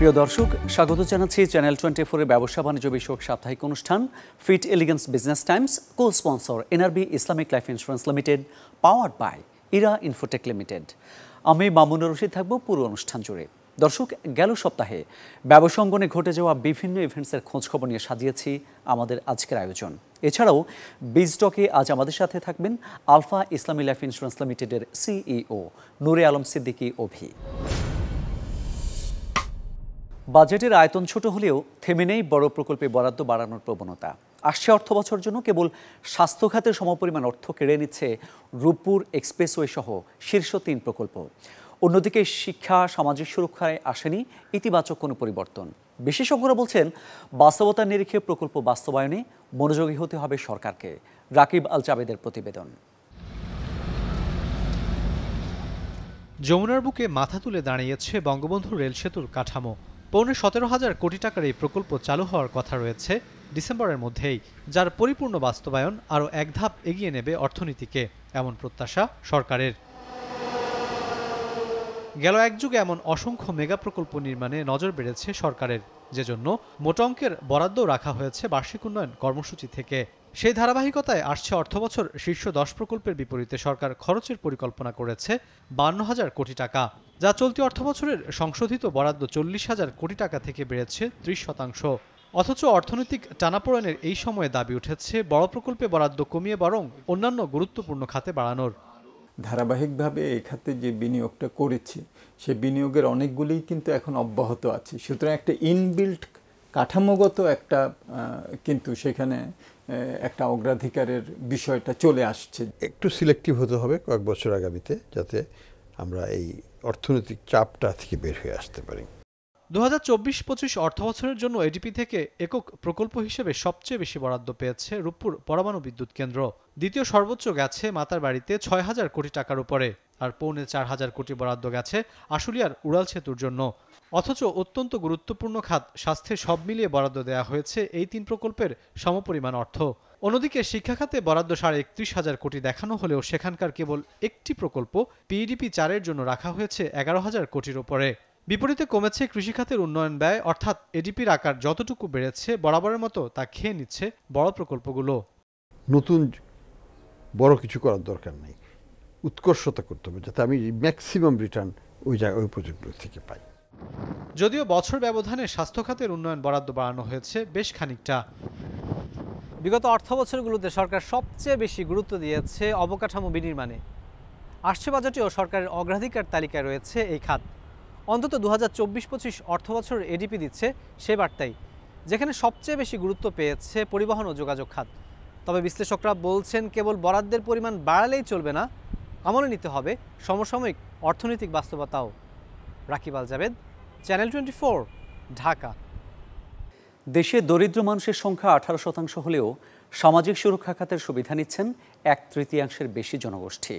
প্রিয় দর্শক, স্বাগত জানাচ্ছি চ্যানেল 24 এর ব্যবসা বাণিজ্য বিষয়ক সাপ্তাহিক অনুষ্ঠান fit elegance business Times, co sponsor NRB Islamic life insurance limited, powered by Era Infotech limited. আমি মামুনুর রশিদ থাকবো পুরো অনুষ্ঠান জুড়ে। দর্শক, গেল সপ্তাহে ব্যবসা অঙ্গনে ঘটে যাওয়া বিভিন্ন ইভেন্টসের খোঁজখবর নিয়ে সাজিয়েছি আমাদের আজকের আয়োজন। এছাড়াও বিজটকে আজ আমাদের সাথে থাকবেন আলফা ইসলামী লাইফ ইন্স্যুরেন্স লিমিটেডের সিইও নূরে আলম সিদ্দিকী অভি। বাজেটের আয়তন ছোট হলেও থেমে নেই বড় প্রকল্পে বরাদ্দ বাড়ানোর প্রবণতা। আসছে অর্থ বছর জন্য কেবল স্বাস্থ্য খাতের সমপরিমাণ অর্থ কেড়ে নিচ্ছে রূপপুর এক্সপ্রেসওয়ে সহ শীর্ষ 3 প্রকল্প। অন্যদিকে শিক্ষা সামাজিক সুরক্ষায় আসেনি ইতিবাচক কোনো পরিবর্তন। বিশেষজ্ঞরা বলছেন, বাস্তবতার নিরিখে প্রকল্প বাস্তবায়নে মনোযোগী হতে হবে সরকারকে। রাকিব আল জাবেদের প্রতিবেদন। যমুনার বুকে মাথা তুলে দাঁড়িয়েছে বঙ্গবন্ধু রেল সেতুর কাঠামো। পৌনে 17,000 কোটি টাকার এই প্রকল্প চালু হওয়ার কথা রয়েছে ডিসেম্বরের মধ্যেই, যার পরিপূর্ণ বাস্তবায়ন আরও এক ধাপ এগিয়ে নেবে অর্থনীতিকে, এমন প্রত্যাশা সরকারের। গেল এক যুগে এমন অসংখ্য মেগা প্রকল্প নির্মাণে নজর বেড়েছে সরকারের, যে জন্য মোটা অঙ্কের বরাদ্দ রাখা হয়েছে বার্ষিক উন্নয়ন কর্মসূচি থেকে। সেই ধারাবাহিকতায় আসছে অর্থবছর শীর্ষ 10 প্রকল্পের বিপরীতে সরকার খরচের পরিকল্পনা করেছে 52,000 কোটি টাকা, যা চলতি অর্থবছরের সংশোধিত বরাদ্দ 40,000 কোটি টাকা থেকে বেড়েছে 30%। অথচ অর্থনৈতিক টানাপোড়েনের এই সময়ে দাবি উঠেছে বড় প্রকল্পে বরাদ্দ কমিয়ে বরং অন্যান্য গুরুত্বপূর্ণ খাতে বাড়ানোর। ধারাবাহিকভাবে এই খাতে যে বিনিয়োগটা করেছে, সে বিনিয়োগের অনেকগুলোই কিন্তু এখন অব্যাহত আছে। সুতরাং একটা ইনবিল্ট কাঠামোগত একটা কিন্তু সেখানে একটা অগ্রাধিকারের বিষয়টা চলে আসছে। একটু সিলেক্টিভ হতে হবে কয়েক বছর আগামীতে, যাতে আমরা এই অর্থনৈতিক চাপটা থেকে বের হয়ে আসতে পারি। 2024-25 অর্থবছরের জন্য এডিপি থেকে একক প্রকল্প হিসেবে সবচেয়ে বেশি বরাদ্দ পেয়েছে রূপপুর পরমাণু বিদ্যুৎ কেন্দ্র। দ্বিতীয় সর্বোচ্চ গেছে মাতারবাড়িতে 6,000 কোটি টাকার উপরে, আর পৌনে 4,000 কোটি বরাদ্দ গেছে আশুলিয়ার উড়াল সেতুর জন্য। অথচ অত্যন্ত গুরুত্বপূর্ণ খাত স্বাস্থ্যে সব মিলিয়ে বরাদ্দ দেওয়া হয়েছে এই 3 প্রকল্পের সমপরিমাণ অর্থ। অন্যদিকে শিক্ষা খাতে বরাদ্দ 31,500 কোটি দেখানো হলেও সেখানকার কেবল একটি প্রকল্প পিডিপি 4-এর জন্য রাখা হয়েছে 11,000 কোটির উপরে। বিপরীতে কমেছে কৃষিখাতের উন্নয়ন ব্যয়, অর্থাৎ এডিপির আকার যতটুকু বেড়েছে বরাবরের মতো তা খেয়ে নিচ্ছে বড় প্রকল্পগুলো। নতুন বড় কিছু করার দরকার নেই, উৎকর্ষতা করতে হবে যাতে আমি ম্যাক্সিমাম রিটার্ন ওই প্রজেক্টগুলো থেকে পাই। যদিও বছর ব্যবধানে স্বাস্থ্য খাতের উন্নয়ন বরাদ্দ বাড়ানো হয়েছে বেশ খানিকটা। বিগত অর্থবছরগুলোতে সরকার সবচেয়ে বেশি গুরুত্ব দিয়েছে অবকাঠামো বিনির্মাণে। আসছে বাজেটেও সরকারের অগ্রাধিকার তালিকায় রয়েছে এই খাত। অন্তত 2024-25 অর্থবছরের এডিপি দিচ্ছে সে বার্তাই, যেখানে সবচেয়ে বেশি গুরুত্ব পেয়েছে পরিবহন ও যোগাযোগ খাত। তবে বিশ্লেষকরা বলছেন, কেবল বরাদ্দের পরিমাণ বাড়ালেই চলবে না, আমলে নিতে হবে সমসাময়িক অর্থনৈতিক বাস্তবতাও। রাকিব আল জাবেদ, চ্যানেল 24, ঢাকা। দেশে দরিদ্র মানুষের সংখ্যা 18% হলেও সামাজিক সুরক্ষা খাতের সুবিধা নিচ্ছেন 1/3 বেশি জনগোষ্ঠী।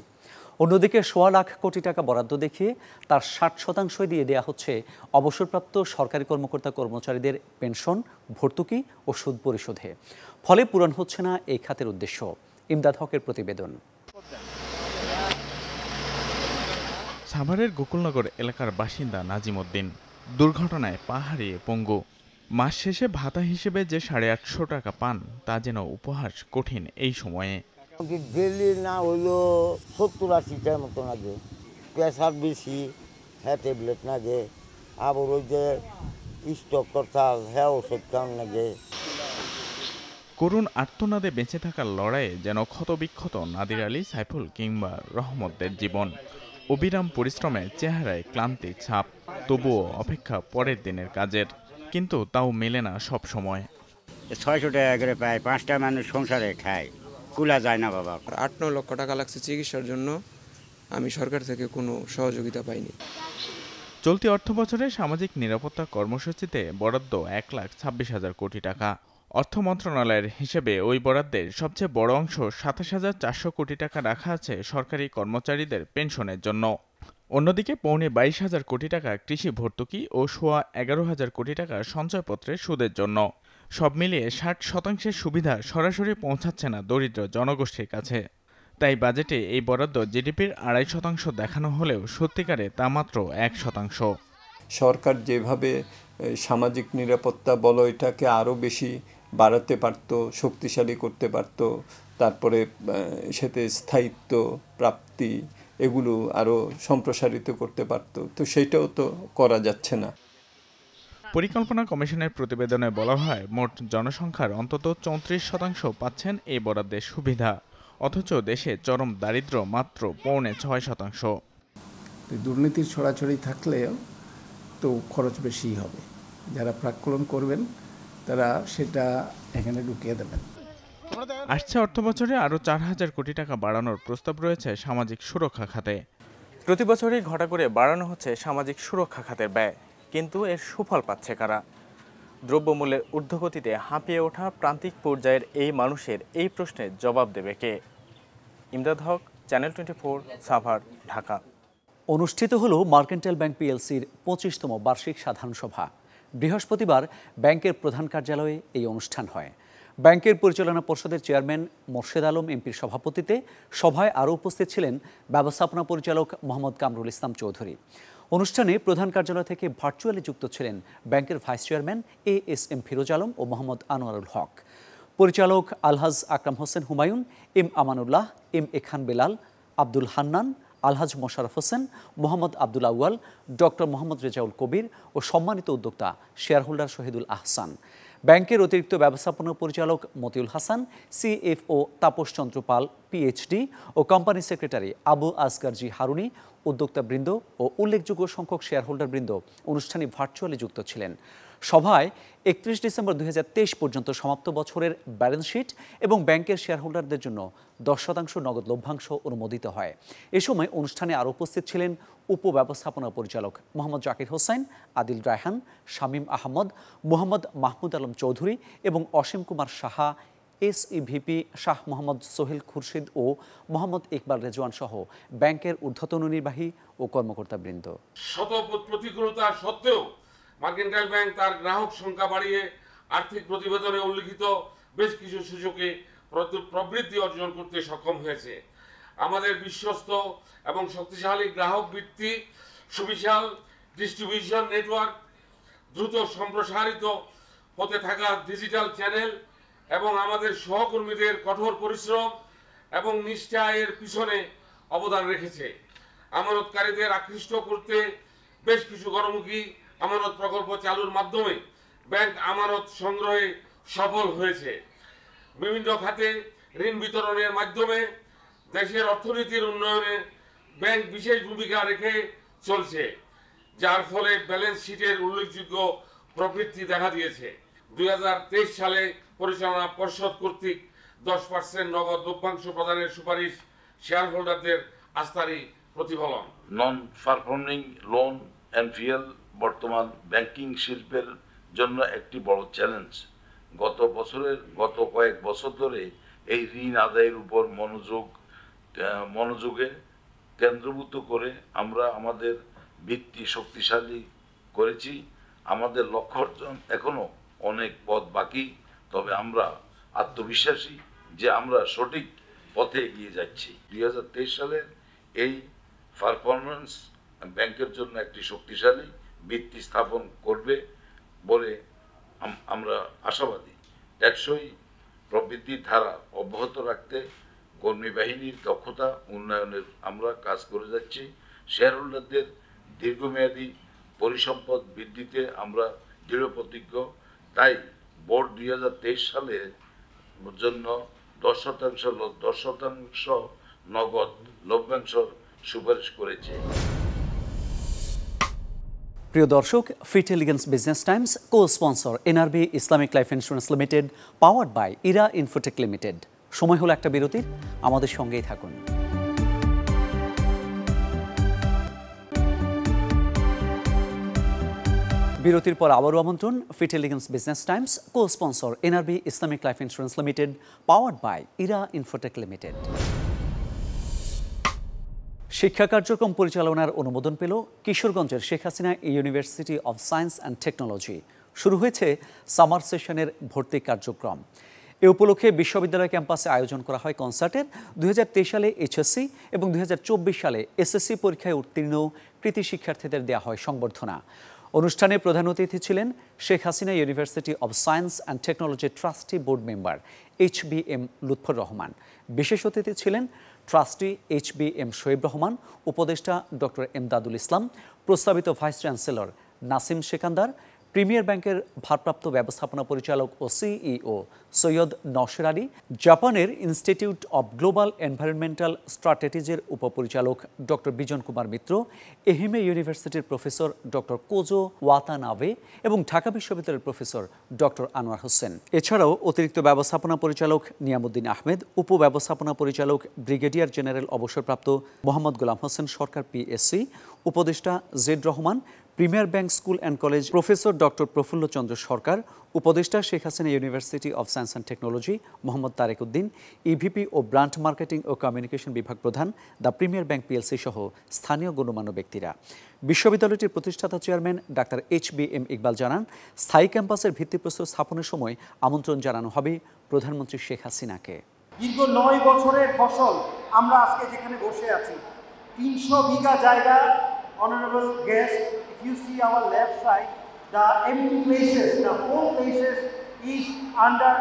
অন্যদিকে 1.25 লাখ কোটি টাকা বরাদ্দ দেখিয়ে তার 60% দিয়ে দেওয়া হচ্ছে অবসরপ্রাপ্ত সরকারি কর্মকর্তা কর্মচারীদের পেনশন, ভর্তুকি ও সুদ পরিশোধে। ফলে পূরণ হচ্ছে না এই খাতের উদ্দেশ্য। ইমদাদ হকের প্রতিবেদন। সাভারের গোকুলনগর এলাকার বাসিন্দা নাজিম উদ্দিন দুর্ঘটনায় পা হারিয়ে পঙ্গু। মাস শেষে ভাতা হিসেবে যে 850 টাকা পান তা যেন উপহাস কঠিন এই সময়ে। ডেলি না হইলো 70-80টার মতো লাগে, প্রেশার বেশি, হ্যাঁ ট্যাবলেট লাগে, আবার ওই যে স্টক করতাল হ্যাঁ ওষুধ খাওয়ান লাগে। করুণ আর্তনাদে বেঁচে থাকার লড়াইয়ে যেন ক্ষতবিক্ষত নাদির আলী, সাইফুল কিংবা রহমতদের জীবন। অবিরাম পরিশ্রমে চেহারায় ক্লান্তি ছাপ, তবুও অপেক্ষা পরের দিনের কাজের। কিন্তু তাও মেলে না সব সময়। 600 টাকা করে পায়, 5টা মানুষ সংসারে খায়, কুলা যায় না বাবা। 8-9 লক্ষ টাকা লাগছে চিকিৎসার জন্য, আমি সরকার থেকে কোনো সহযোগিতা পাইনি। চলতি অর্থবছরে সামাজিক নিরাপত্তা কর্মসূচিতে বরাদ্দ 1,26,000 কোটি টাকা। অর্থ মন্ত্রণালয়ের হিসেবে ওই বরাদ্দের সবচেয়ে বড় অংশ 27,400 কোটি টাকা রাখা আছে সরকারি কর্মচারীদের পেনশনের জন্য। অন্যদিকে পৌনে 22,000 কোটি টাকা কৃষি ভর্তুকি ও 11,500 কোটি টাকা সঞ্চয়পত্রের সুদের জন্য। সব মিলিয়ে 60% সুবিধা সরাসরি পৌঁছাচ্ছে না দরিদ্র জনগোষ্ঠীর কাছে। তাই বাজেটে এই বরাদ্দ জিডিপির 2.5% দেখানো হলেও সত্যিকারে তা মাত্র 1%। সরকার যেভাবে সামাজিক নিরাপত্তা বলো এটাকে আরও বেশি বাড়াতে পারত, শক্তিশালী করতে পারত, তারপরে সাথে স্থায়িত্ব প্রাপ্তি এগুলো আরও সম্প্রসারিত করতে পারত, তো সেটাও তো করা যাচ্ছে না। পরিকল্পনা কমিশনের প্রতিবেদনে বলা হয়, মোট জনসংখ্যার অন্তত 34% পাচ্ছেন এই বরাদ্দের সুবিধা, অথচ দেশে চরম দারিদ্র্য মাত্র 6.5%। দুর্নীতির ছড়াছড়ি থাকলেও তো খরচ বেশি হবে, যারা প্রাক্কলন করবেন তারা সেটা এখানে ঢুকিয়ে দেবেন। আসছে অর্থবছরে আরও 4,000 কোটি টাকা বাড়ানোর প্রস্তাব রয়েছে সামাজিক সুরক্ষা খাতে। প্রতি বছরই ঘটা করে বাড়ানো হচ্ছে সামাজিক সুরক্ষা খাতের ব্যয়, কিন্তু এর সুফল পাচ্ছে কারা? দ্রব্যমূল্যের ঊর্ধ্বগতিতে হাঁপিয়ে ওঠা প্রান্তিক পর্যায়ের এই মানুষের এই প্রশ্নের জবাব দেবে কে? ইমদাদ হক, চ্যানেল 24, সাভার, ঢাকা। অনুষ্ঠিত হলো মার্কেন্টাইল ব্যাংক পিএলসির 25তম বার্ষিক সাধারণ সভা। বৃহস্পতিবার ব্যাংকের প্রধান কার্যালয়ে এই অনুষ্ঠান হয়। ব্যাংকের পরিচালনা পর্ষদের চেয়ারম্যান মোর্শেদ আলম এমপির সভাপতিত্বে সভায় আরও উপস্থিত ছিলেন ব্যবস্থাপনা পরিচালক মোহাম্মদ কামরুল ইসলাম চৌধুরী। অনুষ্ঠানে প্রধান কার্যালয় থেকে ভার্চুয়ালি যুক্ত ছিলেন ব্যাংকের vice chairman ASM Firoz Alam ও মোহাম্মদ আনোয়ারুল হক, পরিচালক Alhaj Akram Hossain Humayun, M Amanullah, M A Khan Belal, Abdul Hannan, Alhaj Mosharraf Hossain, Mohammad Abdul Awal, doctor Mohammad Rezaul Kabir ও সম্মানিত উদ্যোক্তা শেয়ারহোল্ডার শহীদুল আহসান। ব্যাংকের অতিরিক্ত ব্যবস্থাপনা পরিচালক মতিউল হাসান, CFO তাপস চন্দ্র পাল PhD ও company secretary Abu Asgar G Haruni, উদ্যোক্তাবৃন্দ ও উল্লেখযোগ্য সংখ্যক শেয়ারহোল্ডারবৃন্দ অনুষ্ঠানে ভার্চুয়ালি যুক্ত ছিলেন। সভায় 31 ডিসেম্বর 2023 পর্যন্ত সমাপ্ত বছরের ব্যালেন্স শিট এবং ব্যাংকের শেয়ারহোল্ডারদের জন্য 10% নগদ লভ্যাংশ অনুমোদিত হয়। এ সময় অনুষ্ঠানে আরও উপস্থিত ছিলেন উপব্যবস্থাপনা পরিচালক মোহাম্মদ জাকির হোসেন, আদিল রায়হান, শামীম আহমদ, মোহাম্মদ মাহমুদ আলম চৌধুরী এবং অসীম কুমার সাহা, SEVP শাহ মোহাম্মদ সোহেল খুরশিদ ও মোহাম্মদ ইকবাল রেজওয়ান সহ ব্যাংকের ঊর্ধ্বতন নির্বাহী ও কর্মকর্তাবৃন্দ। শত প্রতিকূলতা সত্ত্বেও মার্কেন্টাইল ব্যাংক তার গ্রাহক সংখ্যা বাড়িয়ে আর্থিক প্রতিবেদনে উল্লিখিত বেশ কিছু সূচকে প্রবৃদ্ধি অর্জন করতে সক্ষম হয়েছে। আমাদের বিশ্বস্ত এবং শক্তিশালী গ্রাহক ভিত্তি, সুবিশাল ডিস্ট্রিবিউশন নেটওয়ার্ক, দ্রুত সম্প্রসারিত হতে থাকা ডিজিটাল চ্যানেল এবং আমাদের সহকর্মীদের কঠোর পরিশ্রম এবং নিষ্ঠা এর পিছনে অবদান রেখেছে। আমানতকারীদের আকৃষ্ট করতে বেশ কিছু গণমুখী আমানত প্রকল্প চালুর মাধ্যমে ব্যাংক আমানত সংগ্রহে সফল হয়েছে। বিভিন্ন খাতে ঋণ বিতরণের মাধ্যমে দেশের অর্থনীতির উন্নয়নে ব্যাংক বিশেষ ভূমিকা রেখে চলছে, যার ফলে ব্যালেন্স শিটের উল্লেখযোগ্য প্রবৃদ্ধি দেখা দিয়েছে। 2023 সালে পরিচালনা পর্ষদ কর্তৃক 10% নগদ লভ্যাংশ প্রদানের সুপারিশ শেয়ারহোল্ডারদের আস্থারই প্রতিফলন। নন পারফর্মিং লোন NPL বর্তমান ব্যাংকিং শিল্পের জন্য একটি বড় চ্যালেঞ্জ। গত কয়েক বছর ধরে এই ঋণ আদায়ের উপর মনোযোগে কেন্দ্রভূত করে আমরা আমাদের ভিত্তি শক্তিশালী করেছি। আমাদের লক্ষ্য অর্জন এখনো অনেক পথ বাকি, তবে আমরা আত্মবিশ্বাসী যে আমরা সঠিক পথে এগিয়ে যাচ্ছি। 2023 সালের এই পারফরম্যান্স ব্যাংকের জন্য একটি শক্তিশালী ভিত্তি স্থাপন করবে বলে আমরা আশাবাদী। টেকসই প্রবৃদ্ধির ধারা অব্যাহত রাখতে কর্মী বাহিনীর দক্ষতা উন্নয়নের আমরা কাজ করে যাচ্ছি। শেয়ারহোল্ডারদের দীর্ঘমেয়াদী পরিসম্পদ বৃদ্ধিতে আমরা দৃঢ়প্রতিজ্ঞ। তাই বোর্ড 2023 সালের জন্য 10% নগদ লভ্যাংশ সুপারিশ করেছে। প্রিয় দর্শক, fit elegance business Times co sponsor NRB Islamic life insurance limited, powered by Era Infotech limited. সময় হলো একটা বিরতির, আমাদের সঙ্গেই থাকুন। বিরতির পর আবারও আমন্ত্রণ fit elegance business Times co sponsor NRB Islamic life insurance limited, powered by Era Infotech limited. শিক্ষা কার্যক্রম পরিচালনার অনুমোদন পেল কিশোরগঞ্জের Sheikh Hasina university of science and technology. শুরু হয়েছে সামার সেশনের ভর্তি কার্যক্রম। এ উপলক্ষে বিশ্ববিদ্যালয় ক্যাম্পাসে আয়োজন করা হয় কনসার্টের। 2023 সালে HSC এবং 2024 সালে SSC পরীক্ষায় উত্তীর্ণ কৃতি শিক্ষার্থীদের দেওয়া হয় সংবর্ধনা। অনুষ্ঠানে প্রধান অতিথি ছিলেন Sheikh Hasina university of science and Technology trustee board member HBM Lutfur Rahman. বিশেষ অতিথি ছিলেন ট্রাস্টি HBM শোয়েব রহমান, উপদেষ্টা ডক্টর এমদাদুল ইসলাম, প্রস্তাবিত vice chancellor Nasim Sekandar, premier ব্যাংকের ভারপ্রাপ্ত ব্যবস্থাপনা পরিচালক ও CEO সৈয়দ নওশের আলী, জাপানের ইনস্টিটিউট অব গ্লোবাল এনভায়রনমেন্টাল স্ট্র্যাটেজির উপপরিচালক ডক্টর বিজন কুমার মিত্র, এহিমে ইউনিভার্সিটির প্রফেসর ডক্টর কোজো ওয়াতানাবে এবং ঢাকা বিশ্ববিদ্যালয়ের প্রফেসর ডক্টর আনোয়ার হোসেন। এছাড়াও অতিরিক্ত ব্যবস্থাপনা পরিচালক নিয়ামুদ্দিন আহমেদ, উপব্যবস্থাপনা পরিচালক ব্রিগেডিয়ার জেনারেল অবসরপ্রাপ্ত মোহাম্মদ গোলাম হোসেন সরকার PSC, উপদেষ্টা Z Rahman, premier bank school and college professor doctor Prafulla Chandra Sarkar, উপদেষ্টা Sheikh Hasina university of science and technology Mohammad Tarek Uddin, EVP ও ব্রান্ড মার্কেটিং ও কমিউনিকেশন বিভাগ প্রধান দ্য প্রিমিয়ার ব্যাংক PLC সহ স্থানীয় গণ্যমান্য ব্যক্তিরা। বিশ্ববিদ্যালয়টির প্রতিষ্ঠাতা চেয়ারম্যান ডাক্তার HBM ইকবাল জানান, স্থায়ী ক্যাম্পাসের ভিত্তিপ্রস্তর স্থাপনের সময় আমন্ত্রণ জানানো হবে প্রধানমন্ত্রী শেখ হাসিনাকে। দীর্ঘ 9 বছরের ফসল আমরা আজকে যেখানে বসে আছি, 300 বিঘা জায়গা। Honorable guest, if you see our left side, the empty places, the 4 places is under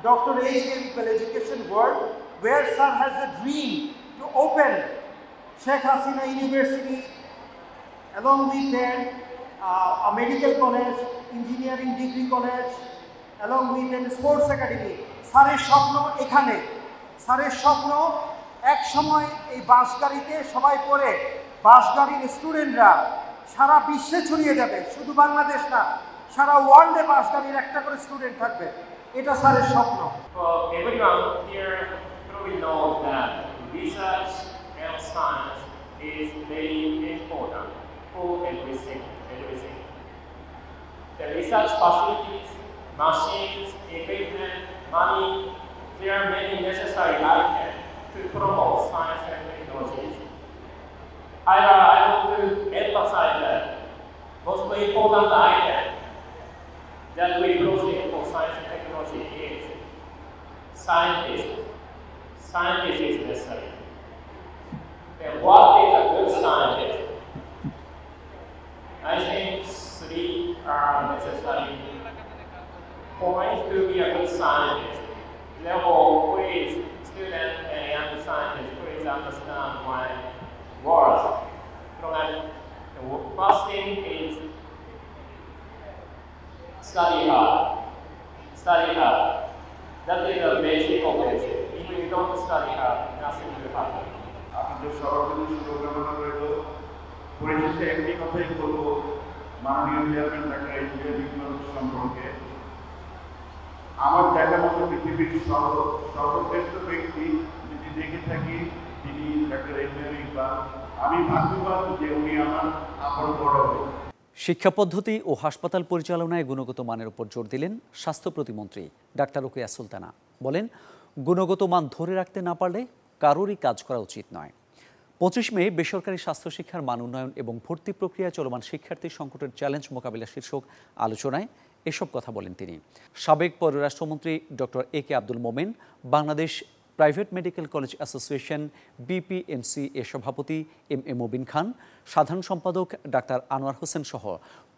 Dr. HBM Iqbal Education World, where sir has a dream to open Sheikh Hasina University, along with then a medical college, engineering degree college, along with then sports academy. স্যারের স্বপ্ন এখানে, স্যারের স্বপ্ন এক সময় এই বাসগাড়িতে সবাই পড়ে বাসগাড়ির স্টুডেন্টরা সারা বিশ্বে ছড়িয়ে যাবে, শুধু বাংলাদেশ না, সারা ওয়ার্ল্ডে বাসগাড়ির একটা করে স্টুডেন্ট থাকবে, এটা স্যারের স্বপ্ন। Everyone here probably knows that research and science is very important for everything. The research facilities, machines, equipment, money, there are many necessary items to promote science and technology. I want to emphasize that most important item that we proceed for science and technology is scientist. Scientist is necessary. And what is a good scientist? I think 3 are necessary points to be a good scientist. Therefore, please, students and young scientists, please understand why words. The first thing is study hard. Study hard. That is the basic of basic. If you don't study hard, nothing will happen. আপনাদের সর্বপ্রথম শুভকামনা রইল। পরিশেষে একটি কথাই বলবো, মাননীয় chairman doctor HBM Iqbal সম্পর্কে আমার দেখা মতো পৃথিবীর সর্বশ্রেষ্ঠ ব্যক্তি যদি দেখে থাকি তিনি ডাক্তার HBM ইকবাল। আমি ভাগ্যবান যে উনি আমার আপন বড়। শিক্ষা পদ্ধতি ও হাসপাতাল পরিচালনায় গুণগত মানের উপর জোর দিলেন স্বাস্থ্য প্রতিমন্ত্রী ডাক্তার রোকেয়া সুলতানা। বলেন, গুণগত মান ধরে রাখতে না পারলে কারোরই কাজ করা উচিত নয়। 25 মে বেসরকারি স্বাস্থ্য শিক্ষার মান উন্নয়ন এবং ভর্তি প্রক্রিয়ায় চলমান শিক্ষার্থী সংকটের চ্যালেঞ্জ মোকাবিলা শীর্ষক আলোচনায় এসব কথা বলেন তিনি। সাবেক পররাষ্ট্রমন্ত্রী doctor AK Abdul Momen, Bangladesh private medical college association BPMC এর সভাপতি MM মুবিন খান, সাধারণ সম্পাদক ডাক্তার আনোয়ার হোসেন সহ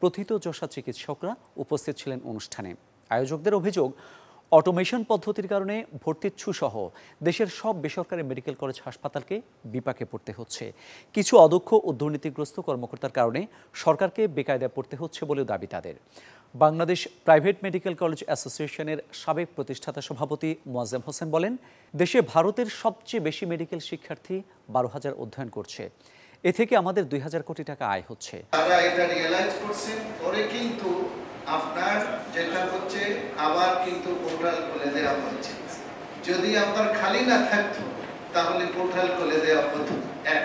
প্রথিতযশা চিকিৎসকরা উপস্থিত ছিলেন অনুষ্ঠানে। আয়োজকদের অভিযোগ, অটোমেশন পদ্ধতির কারণে ভর্তিচ্ছু সহ দেশের সব বেসরকারি মেডিকেল কলেজ হাসপাতালকে বিপাকে পড়তে হচ্ছে। কিছু অদক্ষ ও দুর্নীতিগ্রস্ত কর্মকর্তার কারণে সরকারকে বেকায়দায় পড়তে হচ্ছে বলেও দাবি তাদের। বাংলাদেশ প্রাইভেট মেডিকেল কলেজ অ্যাসোসিয়েশনের সাবেক প্রতিষ্ঠাতা সভাপতি মোয়াজ্জেম হোসেন বলেন, দেশে ভারতের সবচেয়ে বেশি মেডিকেল শিক্ষার্থী 12,000 অধ্যয়ন করছে। এ থেকে আমাদের 2,000 কোটি টাকা আয় হচ্ছে। তারা এটা রিয়েলাইজ করছেন, পরে কিন্তু আপনার যেটা হচ্ছে আবার কিন্তু পোর্টাল খুলে দেওয়া হচ্ছে। যদি আপনার খালি না থাকতো তাহলে পোর্টাল খুলে দেওয়া হতো। 1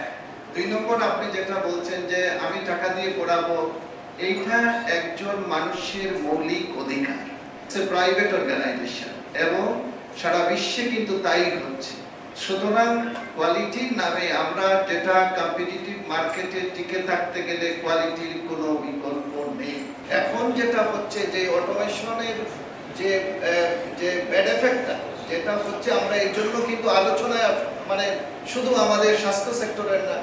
2 নম্বর, আপনি যেটা বলছেন যে আমি টাকা দিয়ে পড়াবো, এইটা একজন মানুষের মৌলিক অধিকার। প্রাইভেট অর্গানাইজেশন এবং সারা বিশ্বে কিন্তু তাই হচ্ছে। সুতরাং কোয়ালিটির নামে আমরা যেটা কম্পিটিটিভ মার্কেটে টিকে থাকতে গেলে কোয়ালিটির কোনো বিকল্প নেই। এখন যেটা হচ্ছে যে অটোমেশনের যে ব্যাড এফেক্টটা যেটা হচ্ছে, আমরা এই জন্য কিন্তু আলোচনায় মানে শুধু আমাদের স্বাস্থ্য সেক্টরের না,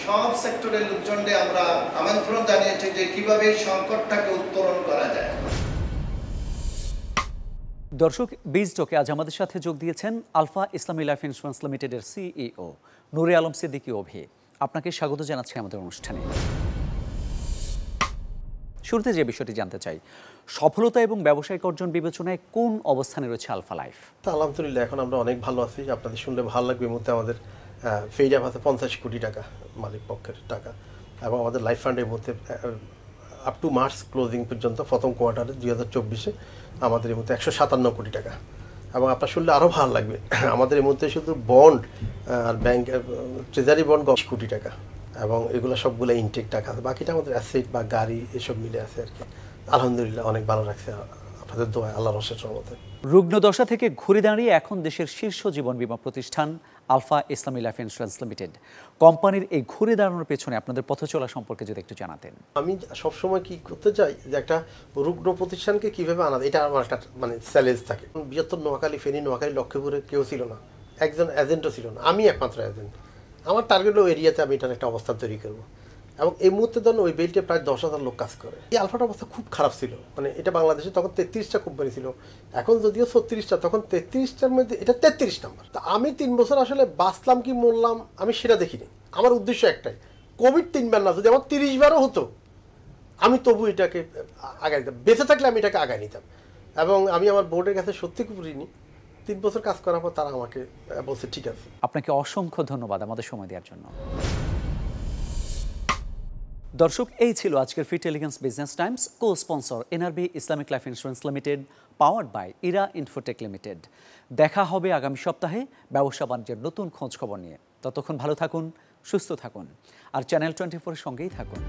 সব সেক্টরের লোকজনকে আমরা আমন্ত্রণ জানিয়েছি যে কিভাবে এই সংকটটাকে উত্তরণ করা যায়। দর্শক, বিজটকে আজ আমাদের সাথে যোগ দিয়েছেন আলফা ইসলামী লাইফ ইন্স্যুরেন্স লিমিটেডের সিইও নূরে আলম সিদ্দিকী অভি। আপনাকে স্বাগত জানাচ্ছি আমাদের অনুষ্ঠানে। শুরুতে যে বিষয়টি জানতে চাই, সফলতা এবং ব্যবসায়িক অর্জন বিবেচনায় কোন অবস্থানে রয়েছে আলফা লাইফ? আলহামদুলিল্লাহ এখন আমরা অনেক ভালো আছি। আপনাদের শুনলে ভালো লাগবে, এই মুহূর্তে আমাদের ফেইডাপ আছে 50 কোটি টাকা মালিক পক্ষের টাকা, এবং আমাদের লাইফ ফান্ডের মধ্যে আপ টু মার্চ ক্লোজিং পর্যন্ত প্রথম কোয়ার্টারে 2024-এ আমাদের এই মধ্যে 157 কোটি টাকা। এবং আপনার শুনলে আরও ভালো লাগবে, আমাদের এই মধ্যে শুধু বন্ড আর ব্যাংক ট্রেজারি বন্ড 20 কোটি টাকা, এবং এগুলো সবগুলো ইনটেক টাকা আছে। বাকিটা আমাদের অ্যাসেট বা গাড়ি এসব মিলে আছে আর কি। আলহামদুলিল্লাহ অনেক ভালো রাখছে আপনাদের দোয়া, আল্লাহর রহমতে রহমতে। রুগ্ন দশা থেকে ঘুরে দাঁড়িয়ে এখন দেশের শীর্ষ জীবন বীমা প্রতিষ্ঠান আলফা ইসলামী লাইফ ইন্স্যুরেন্স লিমিটেড। কোম্পানির এই ঘুরে দাঁড়ানোর পেছনে আপনাদের পথ চলা সম্পর্কে যদি একটু জানাতেন। আমি সবসময় কি করতে চাই যে একটা রুগ্ন প্রতিষ্ঠানকে কীভাবে আনা, এটা আমার একটা মানে চ্যালেঞ্জ থাকে। বৃহত্তর নোয়াখালী, ফেনী, নোয়াখালী, লক্ষ্মীপুরে কেউ ছিল না, একজন এজেন্টও ছিল না, আমি একমাত্র এজেন্ট। আমার টার্গেট এরিয়াতে আমি এটার একটা অবস্থান তৈরি করবো, এবং এই মুহূর্তে ধরুন ওই বেল্টে প্রায় 10,000 লোক কাজ করে। এই আলফাটার অবস্থা খুব খারাপ ছিল, মানে এটা বাংলাদেশে তখন 33টা কোম্পানি ছিল, এখন যদিও 36টা, তখন 33টার মধ্যে এটা 33 নাম্বার। তা আমি 3 বছর আসলে বাঁচলাম কি মরলাম আমি সেটা দেখিনি। আমার উদ্দেশ্য একটাই, কোভিড 3 বার না, যদি আমার 30 বারও হতো আমি তবু এটাকে আগায় নিতাম, বেঁচে থাকলে আমি এটাকে আগায় নিতাম। এবং আমি আমার বোর্ডের কাছে সত্যি খুব ঋণী। 3 বছর কাজ করার পর তারা আমাকে বলছে ঠিক আছে। আপনাকে অসংখ্য ধন্যবাদ আমাদের সময় দেওয়ার জন্য। দর্শক, এই ছিল আজকের Fit elegance business Times, co sponsor NRB Islamic life insurance limited, powered by Era Infotech Limited. দেখা হবে আগামী সপ্তাহে ব্যবসা বাণিজ্যের নতুন খোঁজ খবর নিয়ে। ততক্ষণ ভালো থাকুন, সুস্থ থাকুন, আর চ্যানেল 24-এর সঙ্গেই থাকুন।